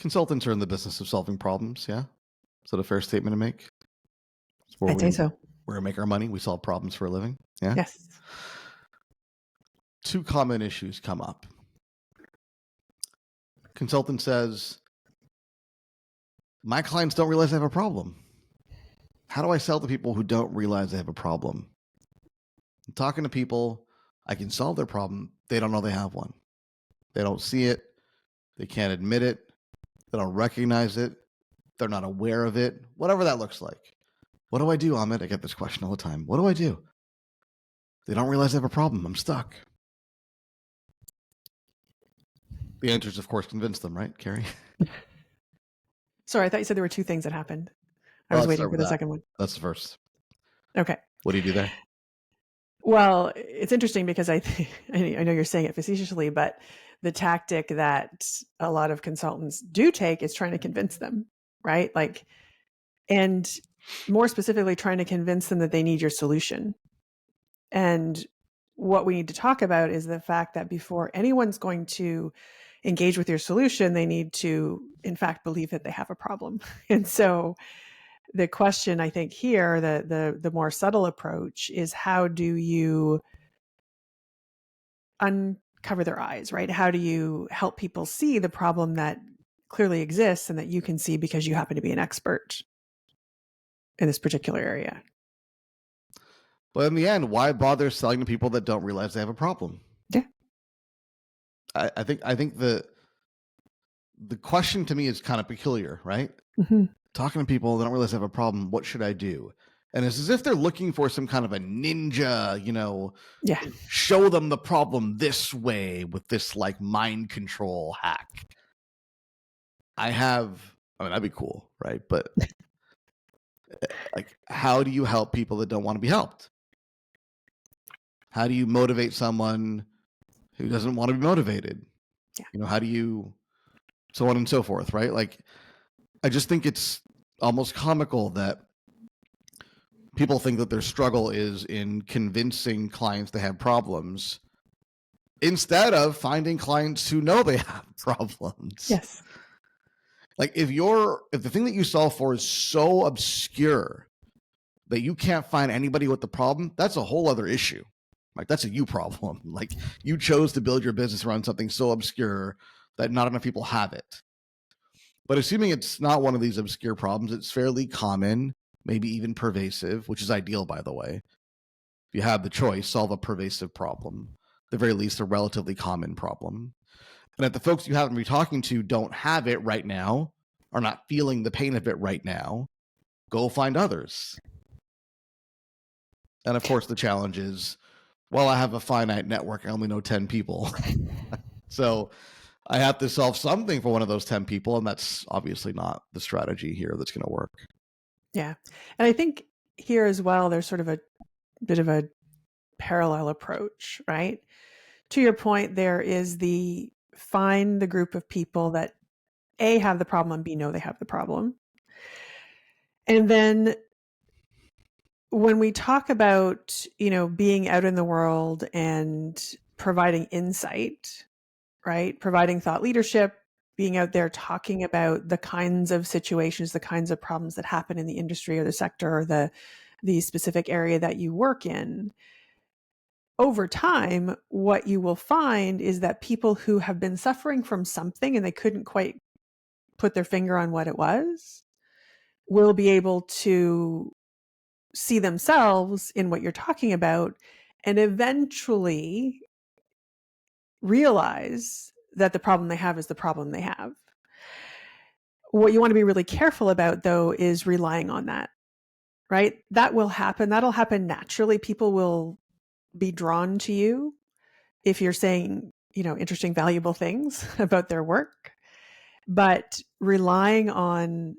Consultants are in the business of solving problems. Yeah. Is that a fair statement to make? I'd say so. Where we make our money, we solve problems for a living. Yeah. Yes. Two common issues come up. Consultant says, my clients don't realize they have a problem. How do I sell to people who don't realize they have a problem? I'm talking to people, I can solve their problem. They don't know they have one. They don't see it. They can't admit it. They don't recognize it. They're not aware of it, whatever that looks like. What do I do, Amit? I get this question all the time. What do I do? They don't realize they have a problem. I'm stuck. The answer is, of course, convince them, right, Carrie? Sorry, I thought you said there were two things that happened. I was waiting for the second one. That's the first. Okay. What do you do there? Well, it's interesting because I know you're saying it facetiously, but the tactic that a lot of consultants do take is trying to convince them, right? Like, and more specifically, trying to convince them that they need your solution. And what we need to talk about is the fact that before anyone's going to engage with your solution, they need to, in fact, believe that they have a problem. And so the question, I think here, the more subtle approach is, how do you uncover their eyes, right? How do you help people see the problem that clearly exists and that you can see because you happen to be an expert in this particular area? But in the end, why bother selling to people that don't realize they have a problem? Yeah. I think the question to me is kind of peculiar, right? Mm-hmm. Talking to people that don't realize they have a problem, what should I do? And it's as if they're looking for some kind of a ninja, show them the problem this way with this like mind control hack. That'd be cool, right? But like, how do you help people that don't want to be helped? How do you motivate someone who doesn't want to be motivated? Yeah. How do you, so on and so forth, right? Like, I just think it's almost comical that people think that their struggle is in convincing clients they have problems instead of finding clients who know they have problems. Yes. Like, if the thing that you solve for is so obscure that you can't find anybody with the problem, that's a whole other issue. Like, that's a you problem. Like, you chose to build your business around something so obscure that not enough people have it. But assuming it's not one of these obscure problems, it's fairly common, maybe even pervasive, which is ideal, by the way. If you have the choice, solve a pervasive problem, at the very least a relatively common problem. And if the folks you happen to be talking to don't have it right now, are not feeling the pain of it right now, go find others. And of course, the challenge is, well, I have a finite network. I only know 10 people. So I have to solve something for one of those 10 people. And that's obviously not the strategy here that's going to work. Yeah. And I think here as well, there's sort of a bit of a parallel approach, right? To your point, there is find the group of people that A, have the problem, and B, know they have the problem. And then when we talk about, being out in the world and providing insight, right? Providing thought leadership, being out there talking about the kinds of situations, the kinds of problems that happen in the industry or the sector or the specific area that you work in. Over time, what you will find is that people who have been suffering from something and they couldn't quite put their finger on what it was will be able to see themselves in what you're talking about and eventually realize that the problem they have is the problem they have. What you want to be really careful about, though, is relying on that, right? That will happen. That'll happen naturally. People will be drawn to you if you're saying, interesting, valuable things about their work. But relying on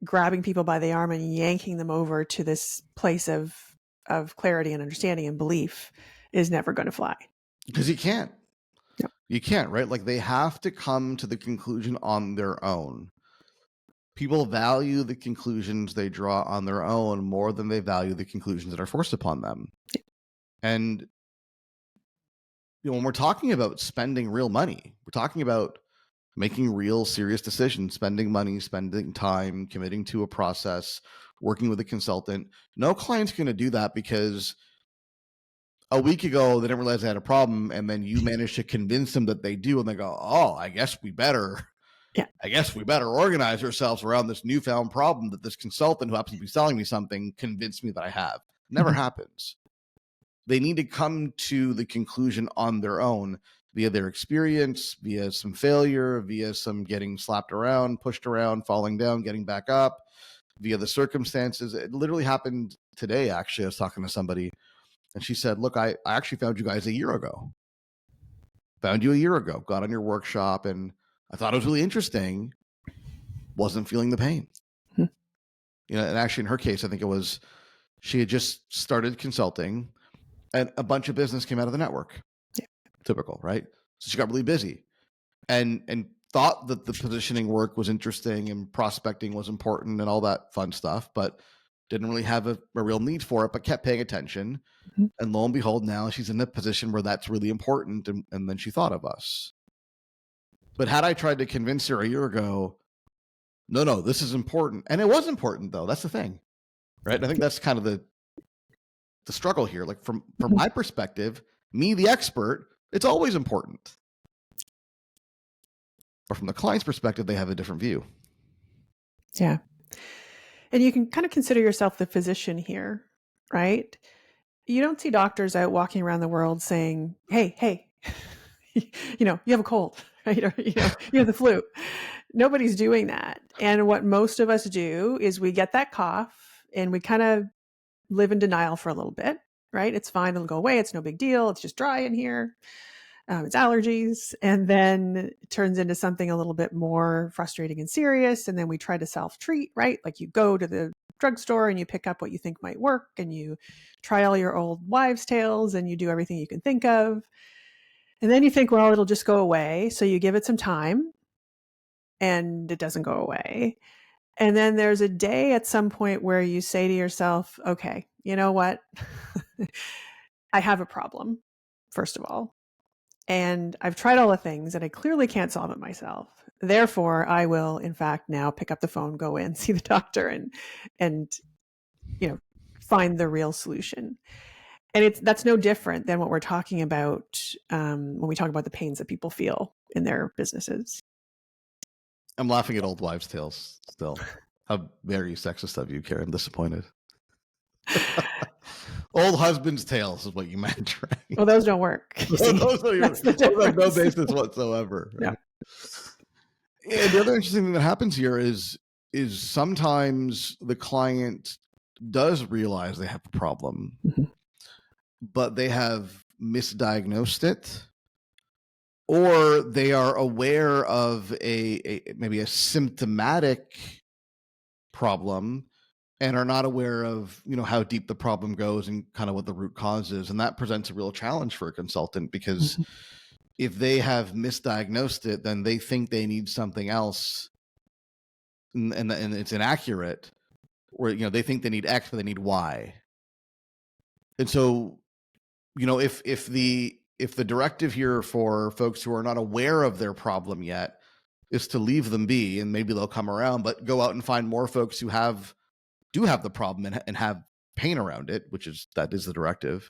grabbing people by the arm and yanking them over to this place of clarity and understanding and belief is never going to fly. Because you can't. Yep. You can't, right? Like, they have to come to the conclusion on their own. People value the conclusions they draw on their own more than they value the conclusions that are forced upon them. And when we're talking about spending real money, we're talking about making real serious decisions, spending money, spending time, committing to a process, working with a consultant. No client's going to do that because a week ago they didn't realize they had a problem, and then you managed to convince them that they do, and they go, "Oh, I guess we better organize ourselves around this newfound problem that this consultant who happens to be selling me something convinced me that I have." Never happens. They need to come to the conclusion on their own via their experience, via some failure, via some getting slapped around, pushed around, falling down, getting back up, via the circumstances. It literally happened today, actually. I was talking to somebody, and she said, "Look, I actually found you guys a year ago. Got on your workshop, and I thought it was really interesting. Wasn't feeling the pain." Hmm. And actually in her case, I think it was she had just started consulting and a bunch of business came out of the network. Yeah. Typical, right? So she got really busy and thought that the positioning work was interesting and prospecting was important and all that fun stuff, but didn't really have a real need for it, but kept paying attention. Mm-hmm. And lo and behold, now she's in a position where that's really important. And then she thought of us. But had I tried to convince her a year ago, no, this is important. And it was important, though. That's the thing, right? And I think that's kind of the struggle here. Like from my perspective, me, the expert, it's always important. But from the client's perspective, they have a different view. Yeah. And you can kind of consider yourself the physician here, right? You don't see doctors out walking around the world saying, hey, you have a cold, right? Or, you have the flu. Nobody's doing that. And what most of us do is we get that cough and we kind of live in denial for a little bit, right? It's fine. It'll go away. It's no big deal. It's just dry in here. It's allergies. And then it turns into something a little bit more frustrating and serious. And then we try to self-treat, right? Like you go to the drugstore and you pick up what you think might work and you try all your old wives' tales and you do everything you can think of. And then you think, well, it'll just go away. So you give it some time and it doesn't go away. And then there's a day at some point where you say to yourself, okay, you know what? I have a problem, first of all. And I've tried all the things and I clearly can't solve it myself. Therefore, I will, in fact, now pick up the phone, go in, see the doctor and find the real solution. And that's no different than what we're talking about when we talk about the pains that people feel in their businesses. I'm laughing at old wives' tales still. How very sexist of you, Karen. I'm disappointed. Old husband's tales is what you meant, right? Well, those don't work. Those have no basis whatsoever. Right? Yeah. And the other interesting thing that happens here is sometimes the client does realize they have a problem, but they have misdiagnosed it, or they are aware of maybe a symptomatic problem and are not aware of how deep the problem goes and kind of what the root cause is. And that presents a real challenge for a consultant because if they have misdiagnosed it, then they think they need something else and it's inaccurate, or they think they need X but they need Y. And so if the directive here for folks who are not aware of their problem yet is to leave them be, and maybe they'll come around, but go out and find more folks who do have the problem and have pain around it, that is the directive.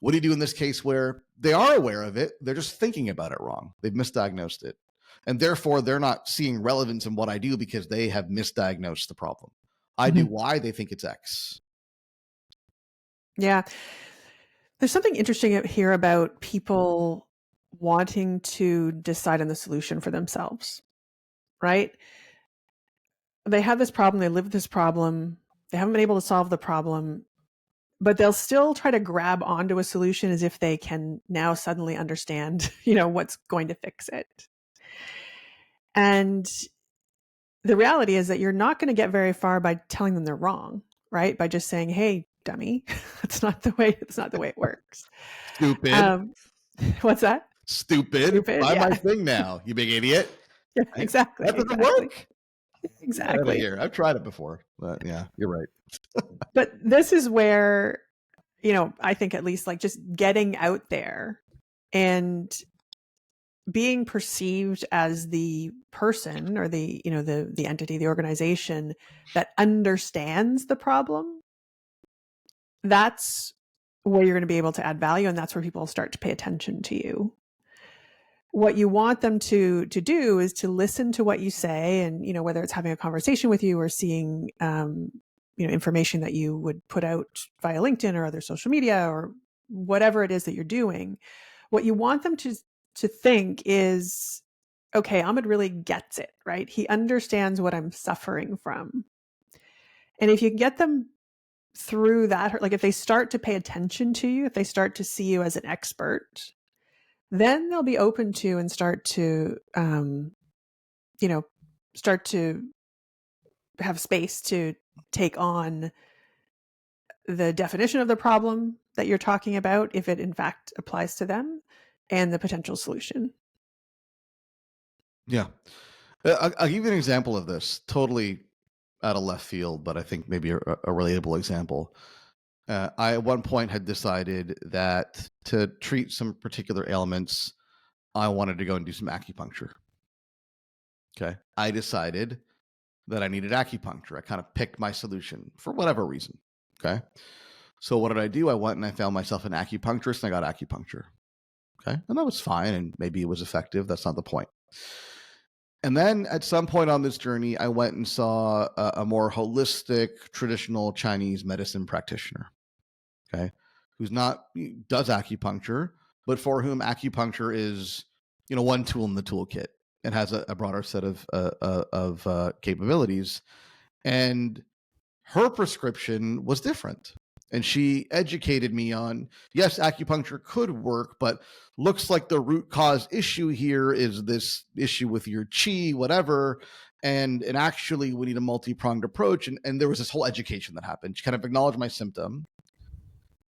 What do you do in this case where they are aware of it, they're just thinking about it wrong? They've misdiagnosed it. And therefore, they're not seeing relevance in what I do because they have misdiagnosed the problem. I do Y, they think it's X. Yeah. There's something interesting here about people wanting to decide on the solution for themselves, right? They have this problem, they live with this problem, they haven't been able to solve the problem, but they'll still try to grab onto a solution as if they can now suddenly understand, what's going to fix it. And the reality is that you're not going to get very far by telling them they're wrong, right? By just saying, hey, dummy, that's not the way it works. Stupid. What's that? Stupid. Buy my thing now, you big idiot. Yeah, exactly. That doesn't work. Exactly. Here. I've tried it before, but yeah, you're right. But this is where, I think at least like just getting out there and being perceived as the person or the, you know, the entity, the organization that understands the problem, that's where you're going to be able to add value, and that's where people start to pay attention to you. What you want them to do is to listen to what you say, and, you know, whether it's having a conversation with you or seeing you know, information that you would put out via LinkedIn or other social media or whatever it is that you're doing, what you want them to think is, okay, Ahmed really gets it, right? He understands what I'm suffering from. And if you can get them through that, like if they start to pay attention to you, if they start to see you as an expert, then they'll be open to and start to, you know, start to have space to take on the definition of the problem that you're talking about, if it in fact applies to them, and the potential solution. Yeah. I'll give you an example of this, totally out of left field, but I think maybe a relatable example. I at one point had decided that to treat some particular ailments, I wanted to go and do some acupuncture. Okay. I decided that I needed acupuncture. I kind of picked my solution for whatever reason. Okay. So what did I do? I went and I found myself an acupuncturist and I got acupuncture. Okay. And that was fine. And maybe it was effective. That's not the point. And then at some point on this journey, I went and saw a more holistic, traditional Chinese medicine practitioner. Okay. Who's not, does acupuncture, but for whom acupuncture is, you know, one tool in the toolkit and has a broader set of capabilities. And her prescription was different. And she educated me on, yes, acupuncture could work, but looks like the root cause issue here is this issue with your chi, whatever. And actually, we need a multi-pronged approach. And there was this whole education that happened. She kind of acknowledged my symptom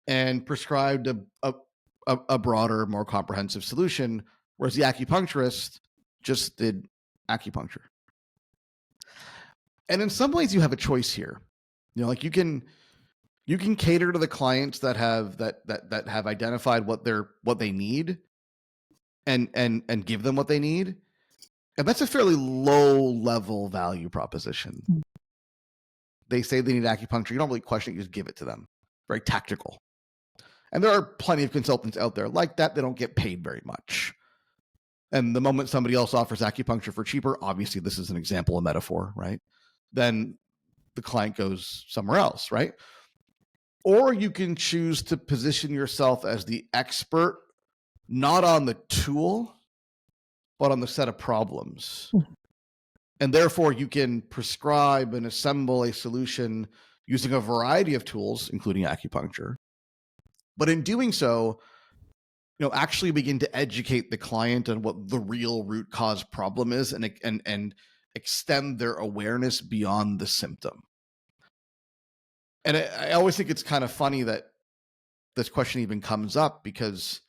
and prescribed a broader, more comprehensive solution, whereas the acupuncturist just did acupuncture. And in some ways, you have a choice here. You know, like you can cater to the clients that have that have identified what they need, and give them what they need, and that's a fairly low level value proposition. They say they need acupuncture, you don't really question it, you just give it to them. Very tactical. And there are plenty of consultants out there like that. They don't get paid very much. And the moment somebody else offers acupuncture for cheaper, obviously this is an example, a metaphor, right? Then the client goes somewhere else, right? Or you can choose to position yourself as the expert, not on the tool, but on the set of problems. And therefore, you can prescribe and assemble a solution using a variety of tools, including acupuncture. But in doing so, you know, actually begin to educate the client on what the real root cause problem is, and extend their awareness beyond the symptom. And I always think it's kind of funny that this question even comes up, because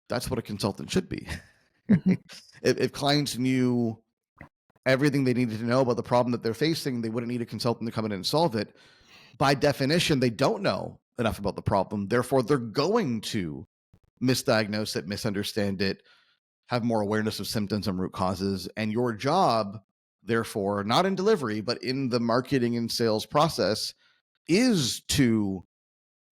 that's what a consultant should be. Mm-hmm. If clients knew everything they needed to know about the problem that they're facing, they wouldn't need a consultant to come in and solve it. By definition, they don't know enough about the problem. Therefore, they're going to misdiagnose it, misunderstand it, have more awareness of symptoms and root causes. And your job, therefore, not in delivery, but in the marketing and sales process, is to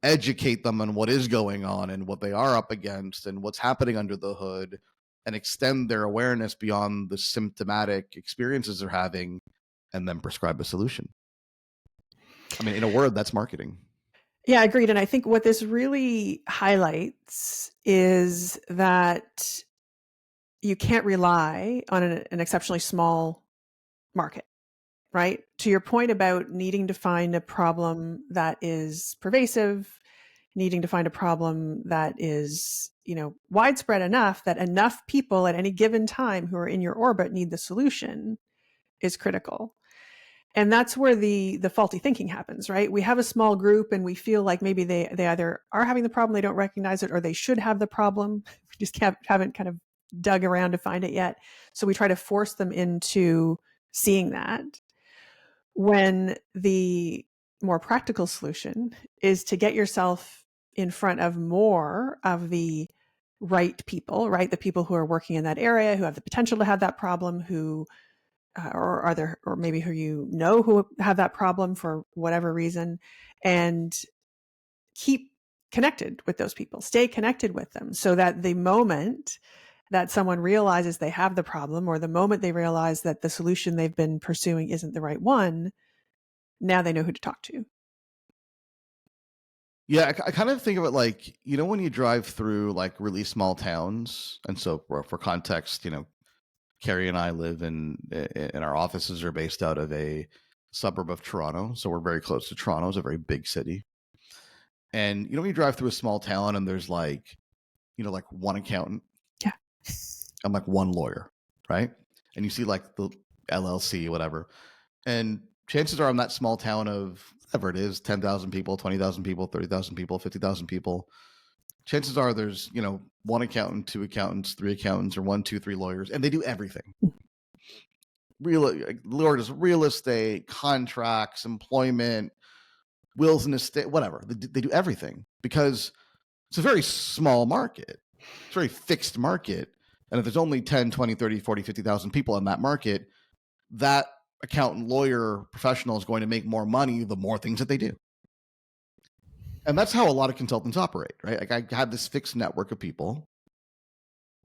educate them on what is going on and what they are up against and what's happening under the hood, and extend their awareness beyond the symptomatic experiences they're having, and then prescribe a solution. I mean, in a word, that's marketing. Yeah, agreed. And I think what this really highlights is that you can't rely on an exceptionally small market, right? To your point about needing to find a problem that is pervasive, needing to find a problem that is, you know, widespread enough that enough people at any given time who are in your orbit need the solution, is critical. And that's where the faulty thinking happens, right? We have a small group and we feel like maybe they either are having the problem, they don't recognize it, or they should have the problem. We just haven't kind of dug around to find it yet. So we try to force them into seeing that, when the more practical solution is to get yourself in front of more of the right people, right? The people who are working in that area, who have the potential to have that problem, who or maybe who have that problem for whatever reason, and keep connected with those people, stay connected with them, so that the moment that someone realizes they have the problem, or the moment they realize that the solution they've been pursuing isn't the right one, now they know who to talk to. Yeah, I kind of think of it like, when you drive through like really small towns, and so for context, Carrie and I live in our offices are based out of a suburb of Toronto, so we're very close to Toronto. It's a very big city, and when you drive through a small town and there's like, like one accountant, Yeah, and like one lawyer, right? And you see like the LLC, whatever, and chances are in that small town of whatever it is, 10,000 people, 20,000 people, 30,000 people, 50,000 people, chances are there's, one accountant, two accountants, three accountants, or one, two, three lawyers, and they do everything. Real estate, contracts, employment, wills and estate, whatever. They do everything because it's a very small market. It's a very fixed market. And if there's only 10, 20, 30, 40, 50,000 people in that market, that accountant, lawyer, professional is going to make more money the more things that they do. And that's how a lot of consultants operate, right? Like I have this fixed network of people,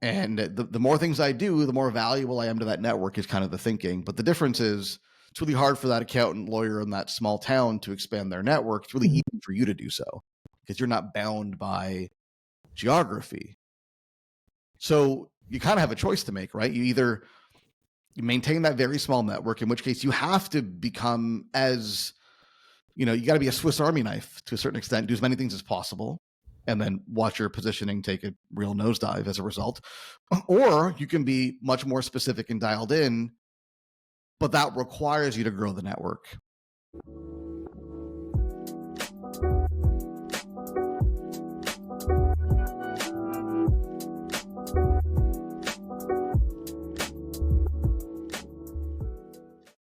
and the more things I do, the more valuable I am to that network is kind of the thinking. But the difference is it's really hard for that accountant, lawyer in that small town to expand their network. It's really easy for you to do so because you're not bound by geography. So you kind of have a choice to make, right? You either maintain that very small network, in which case you have to become as, you got to be a Swiss Army knife to a certain extent, do as many things as possible, and then watch your positioning take a real nosedive as a result. Or you can be much more specific and dialed in, but that requires you to grow the network.